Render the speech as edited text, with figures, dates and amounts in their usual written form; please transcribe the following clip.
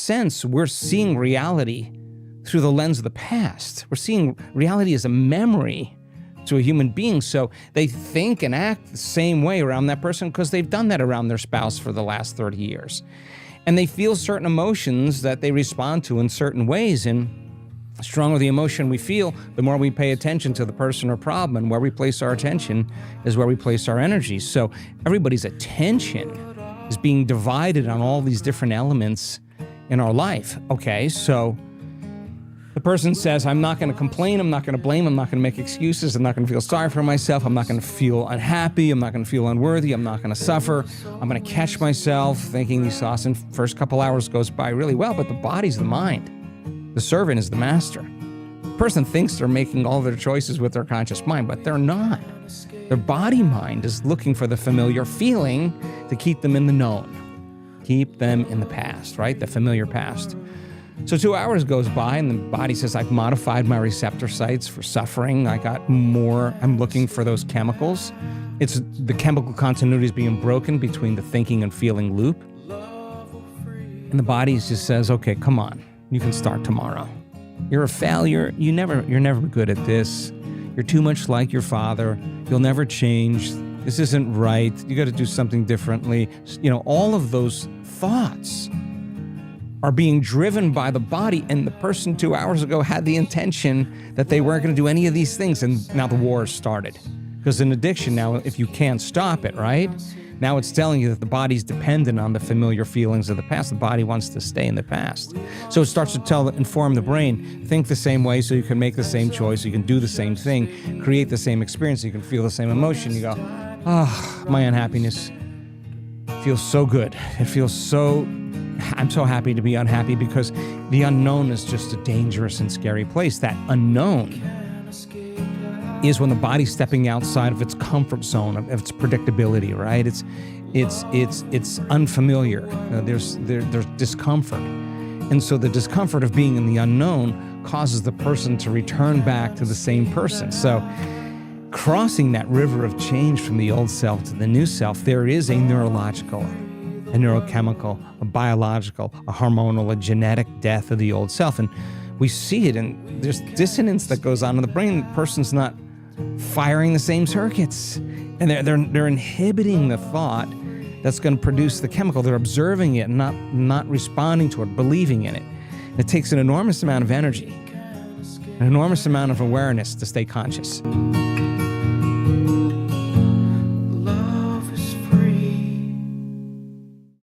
sense, we're seeing reality through the lens of the past. We're seeing reality as a memory to a human being. So they think and act the same way around that person because they've done that around their spouse for the last 30 years. And they feel certain emotions that they respond to in certain ways. And the stronger the emotion we feel, the more we pay attention to the person or problem. And where we place our attention is where we place our energy. So everybody's attention is being divided on all these different elements in our life. Okay, so the person says, I'm not going to complain, I'm not going to blame, I'm not going to make excuses, I'm not going to feel sorry for myself, I'm not going to feel unhappy, I'm not going to feel unworthy, I'm not going to suffer, I'm going to catch myself thinking these thoughts, and first couple hours goes by really well, but the body's the mind. The servant is the master. The person thinks they're making all their choices with their conscious mind, but they're not. Their body mind is looking for the familiar feeling to keep them in the known, keep them in the past, right? The familiar past. So 2 hours goes by and the body says, I've modified my receptor sites for suffering. I got more, I'm looking for those chemicals. It's the chemical continuity is being broken between the thinking and feeling loop. And the body just says, okay, come on, you can start tomorrow. You're a failure. You're never good at this. You're too much like your father. You'll never change. This isn't right. You got to do something differently. You know, all of those thoughts are being driven by the body, and the person 2 hours ago had the intention that they weren't going to do any of these things, and now the war has started. Because in addiction now, if you can't stop it, right? Now it's telling you that the body's dependent on the familiar feelings of the past. The body wants to stay in the past. So it starts to inform the brain, think the same way so you can make the same choice, you can do the same thing, create the same experience, you can feel the same emotion. You go, my unhappiness feels so good. It feels so... I'm so happy to be unhappy because the unknown is just a dangerous and scary place. That unknown is when the body's stepping outside of its comfort zone, of its predictability, right? It's unfamiliar. There's discomfort. And so the discomfort of being in the unknown causes the person to return back to the same person. So crossing that river of change from the old self to the new self, there is a neurological, a neurochemical, a biological, a hormonal, a genetic death of the old self. And we see it, and there's dissonance that goes on in the brain. The person's not firing the same circuits, and they're inhibiting the thought that's going to produce the chemical. They're observing it and not responding to it, believing in it. It takes an enormous amount of energy, an enormous amount of awareness to stay conscious.